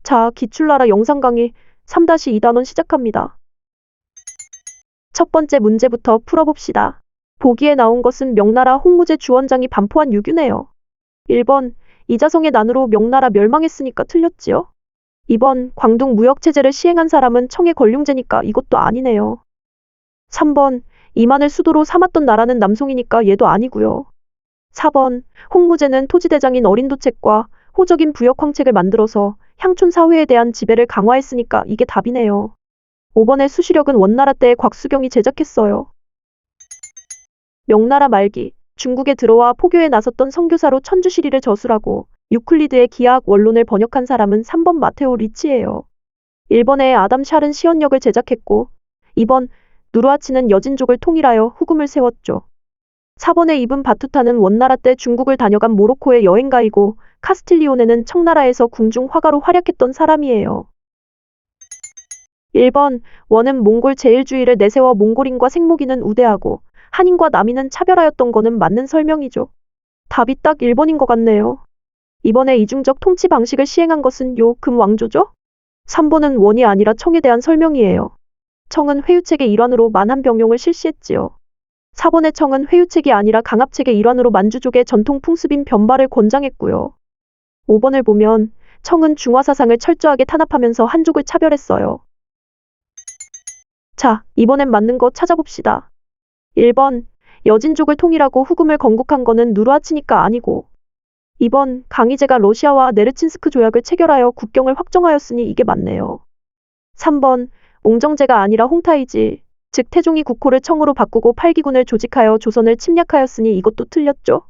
자, 기출나라 영상 강의 3-2단원 시작합니다. 첫 번째 문제부터 풀어봅시다. 보기에 나온 것은 명나라 홍무제 주원장이 반포한 유규네요. 1번, 이자성의 난으로 명나라 멸망했으니까 틀렸지요? 2번, 광둥 무역체제를 시행한 사람은 청해 권룡제니까 이것도 아니네요. 3번, 이만을 수도로 삼았던 나라는 남송이니까 얘도 아니고요. 4번, 홍무제는 토지대장인 어린도책과 호적인 부역황책을 만들어서 향촌 사회에 대한 지배를 강화했으니까 이게 답이네요. 5번의 수시력은 원나라 때의 곽수경이 제작했어요. 명나라 말기, 중국에 들어와 포교에 나섰던 선교사로 천주시리를 저술하고 유클리드의 기하학 원론을 번역한 사람은 3번 마테오 리치예요. 1번에 아담 샬은 시언역을 제작했고 2번 누르하치는 여진족을 통일하여 후금을 세웠죠. 4번의 이븐 바투타는 원나라 때 중국을 다녀간 모로코의 여행가이고 카스틸리온에는 청나라에서 궁중 화가로 활약했던 사람이에요. 1번, 원은 몽골 제일주의를 내세워 몽골인과 생목인은 우대하고 한인과 남인은 차별하였던 거는 맞는 설명이죠. 답이 딱 1번인 것 같네요. 이번에 이중적 통치 방식을 시행한 것은 금 왕조죠? 3번은 원이 아니라 청에 대한 설명이에요. 청은 회유책의 일환으로 만한병용을 실시했지요. 4번의 청은 회유책이 아니라 강압책의 일환으로 만주족의 전통 풍습인 변발을 권장했고요. 5번을 보면 청은 중화사상을 철저하게 탄압하면서 한족을 차별했어요. 자, 이번엔 맞는 거 찾아봅시다. 1번, 여진족을 통일하고 후금을 건국한 거는 누르하치니까 아니고 2번, 강희제가 러시아와 네르친스크 조약을 체결하여 국경을 확정하였으니 이게 맞네요. 3번, 옹정제가 아니라 홍타이지, 즉 태종이 국호를 청으로 바꾸고 팔기군을 조직하여 조선을 침략하였으니 이것도 틀렸죠.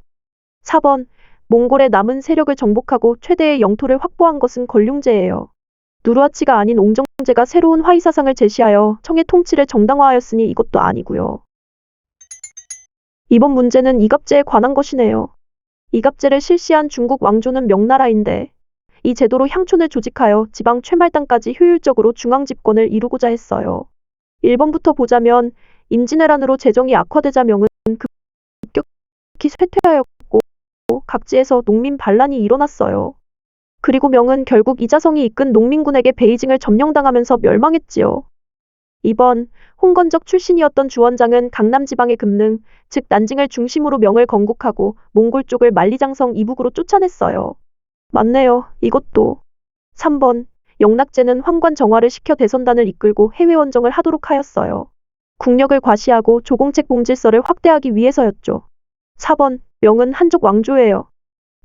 4번, 몽골의 남은 세력을 정복하고 최대의 영토를 확보한 것은 권룡제예요. 누르하치가 아닌 옹정제가 새로운 화의사상을 제시하여 청의 통치를 정당화하였으니 이것도 아니고요. 이번 문제는 이갑제에 관한 것이네요. 이갑제를 실시한 중국 왕조는 명나라인데 이 제도로 향촌을 조직하여 지방 최말단까지 효율적으로 중앙 집권을 이루고자 했어요. 1번부터 보자면 임진왜란으로 재정이 악화되자 명은 급격히 쇠퇴하였고 각지에서 농민 반란이 일어났어요. 그리고 명은 결국 이자성이 이끈 농민군에게 베이징을 점령당하면서 멸망했지요. 2번, 홍건적 출신이었던 주원장은 강남 지방의 금능, 즉 난징을 중심으로 명을 건국하고 몽골 쪽을 만리장성 이북으로 쫓아냈어요. 맞네요, 이것도. 3번, 영락제는 황관 정화를 시켜 대선단을 이끌고 해외 원정을 하도록 하였어요. 국력을 과시하고 조공책 봉질서를 확대하기 위해서였죠. 4번, 명은 한족 왕조예요.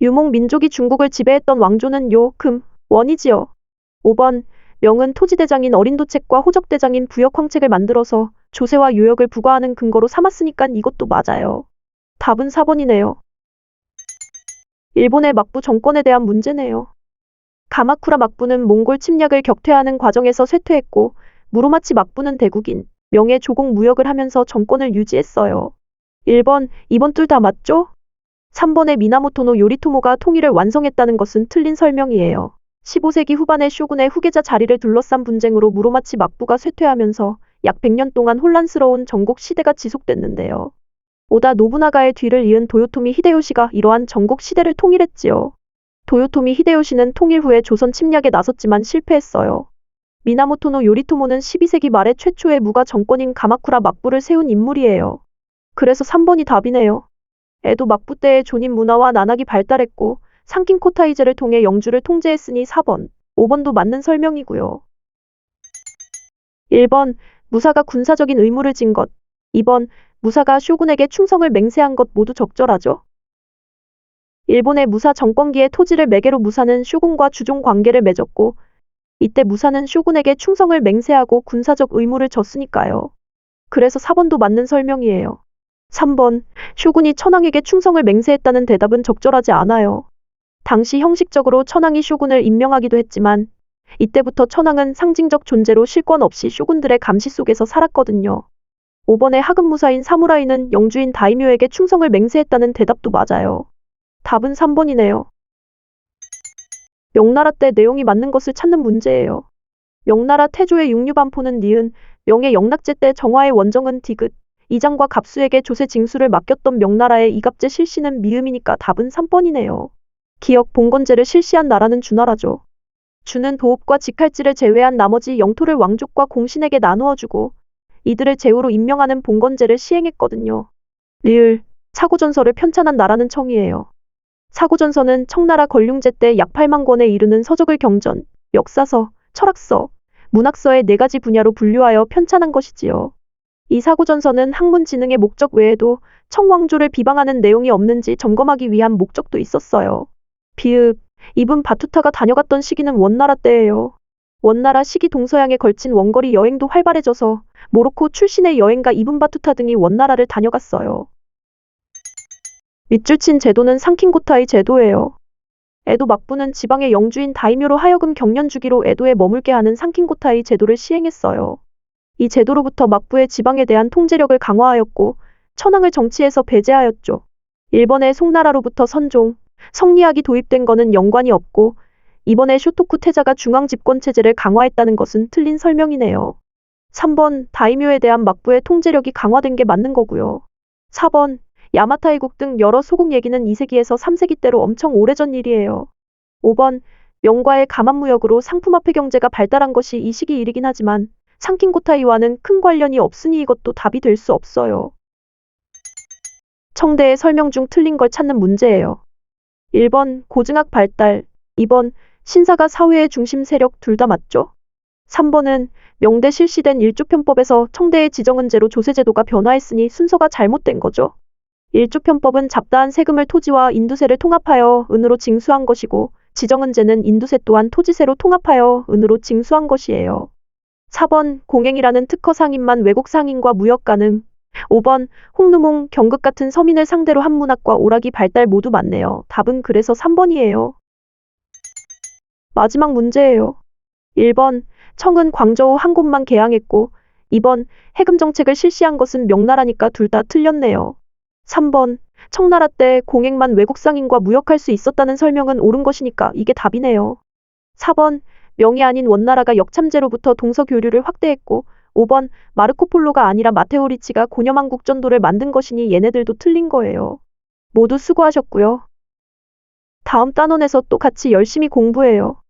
유목 민족이 중국을 지배했던 왕조는 금, 원이지요. 5번, 명은 토지대장인 어린도책과 호적대장인 부역황책을 만들어서 조세와 요역을 부과하는 근거로 삼았으니까 이것도 맞아요. 답은 4번이네요. 일본의 막부 정권에 대한 문제네요. 가마쿠라 막부는 몽골 침략을 격퇴하는 과정에서 쇠퇴했고 무로마치 막부는 대국인, 명의 조공 무역을 하면서 정권을 유지했어요. 1번, 2번 둘 다 맞죠? 3번의 미나모토노 요리토모가 통일을 완성했다는 것은 틀린 설명이에요. 15세기 후반에 쇼군의 후계자 자리를 둘러싼 분쟁으로 무로마치 막부가 쇠퇴하면서 약 100년 동안 혼란스러운 전국 시대가 지속됐는데요. 오다 노부나가의 뒤를 이은 도요토미 히데요시가 이러한 전국 시대를 통일했지요. 도요토미 히데요시는 통일 후에 조선 침략에 나섰지만 실패했어요. 미나모토노 요리토모는 12세기 말에 최초의 무가 정권인 가마쿠라 막부를 세운 인물이에요. 그래서 3번이 답이네요. 에도 막부 때의 조닌 문화와 난학이 발달했고 상킨 코타이제를 통해 영주를 통제했으니 4번, 5번도 맞는 설명이고요. 1번, 무사가 군사적인 의무를 진 것. 2번, 무사가 쇼군에게 충성을 맹세한 것 모두 적절하죠. 일본의 무사 정권기에 토지를 매개로 무사는 쇼군과 주종 관계를 맺었고 이때 무사는 쇼군에게 충성을 맹세하고 군사적 의무를 졌으니까요. 그래서 4번도 맞는 설명이에요. 3번, 쇼군이 천황에게 충성을 맹세했다는 대답은 적절하지 않아요. 당시 형식적으로 천황이 쇼군을 임명하기도 했지만 이때부터 천황은 상징적 존재로 실권 없이 쇼군들의 감시 속에서 살았거든요. 5번의 하급무사인 사무라이는 영주인 다이묘에게 충성을 맹세했다는 대답도 맞아요. 답은 3번이네요. 명나라 때 내용이 맞는 것을 찾는 문제예요. 명나라 태조의 육류반포는 니은, 명의 영락제 때 정화의 원정은 디귿, 이장과 갑수에게 조세 징수를 맡겼던 명나라의 이갑제 실시는 미음이니까 답은 3번이네요. 기역 봉건제를 실시한 나라는 주나라죠. 주는 도읍과 직할지를 제외한 나머지 영토를 왕족과 공신에게 나누어주고 이들을 제후로 임명하는 봉건제를 시행했거든요. 리을, 사고전서를 편찬한 나라는 청이에요. 사고전서는 청나라 건륭제 때 약 8만 권에 이르는 서적을 경전, 역사서, 철학서, 문학서의 4가지 분야로 분류하여 편찬한 것이지요. 이 사고전서는 학문 진흥의 목적 외에도 청왕조를 비방하는 내용이 없는지 점검하기 위한 목적도 있었어요. 비읍, 이분 바투타가 다녀갔던 시기는 원나라 때예요. 원나라 시기 동서양에 걸친 원거리 여행도 활발해져서 모로코 출신의 여행가 이분 바투타 등이 원나라를 다녀갔어요. 밑줄 친 제도는 상킹고타이 제도예요. 에도 막부는 지방의 영주인 다이묘로 하여금 경년 주기로 에도에 머물게 하는 상킹고타이 제도를 시행했어요. 이 제도로부터 막부의 지방에 대한 통제력을 강화하였고 천황을 정치에서 배제하였죠. 일본의 송나라로부터 선종, 성리학이 도입된 거는 연관이 없고 이번에 쇼토쿠 태자가 중앙 집권 체제를 강화했다는 것은 틀린 설명이네요. 3번 다이묘에 대한 막부의 통제력이 강화된 게 맞는 거고요. 4번 야마타이국 등 여러 소국 얘기는 2세기에서 3세기 때로 엄청 오래전 일이에요. 5번 명과의 감합무역으로 상품화폐 경제가 발달한 것이 이 시기 일이긴 하지만 상킹고타이와는 큰 관련이 없으니 이것도 답이 될 수 없어요. 청대의 설명 중 틀린 걸 찾는 문제예요. 1번 고증학 발달, 2번 신사가 사회의 중심 세력 둘 다 맞죠? 3번은 명대 실시된 일조편법에서 청대의 지정은제로 조세제도가 변화했으니 순서가 잘못된 거죠. 일조편법은 잡다한 세금을 토지와 인두세를 통합하여 은으로 징수한 것이고 지정은제는 인두세 또한 토지세로 통합하여 은으로 징수한 것이에요. 4번 공행이라는 특허 상인만 외국 상인과 무역 가능. 5번 홍누몽, 경극 같은 서민을 상대로 한 문학과 오락이 발달 모두 맞네요. 답은 그래서 3번이에요. 마지막 문제예요. 1번 청은 광저우 한 곳만 개항했고 2번 해금 정책을 실시한 것은 명나라니까 둘 다 틀렸네요. 3번 청나라 때 공행만 외국 상인과 무역할 수 있었다는 설명은 옳은 것이니까 이게 답이네요. 4번 명이 아닌 원나라가 역참제로부터 동서 교류를 확대했고 5번 마르코폴로가 아니라 마테오 리치가 고녀만국 전도를 만든 것이니 얘네들도 틀린 거예요. 모두 수고하셨고요. 다음 단원에서 또 같이 열심히 공부해요.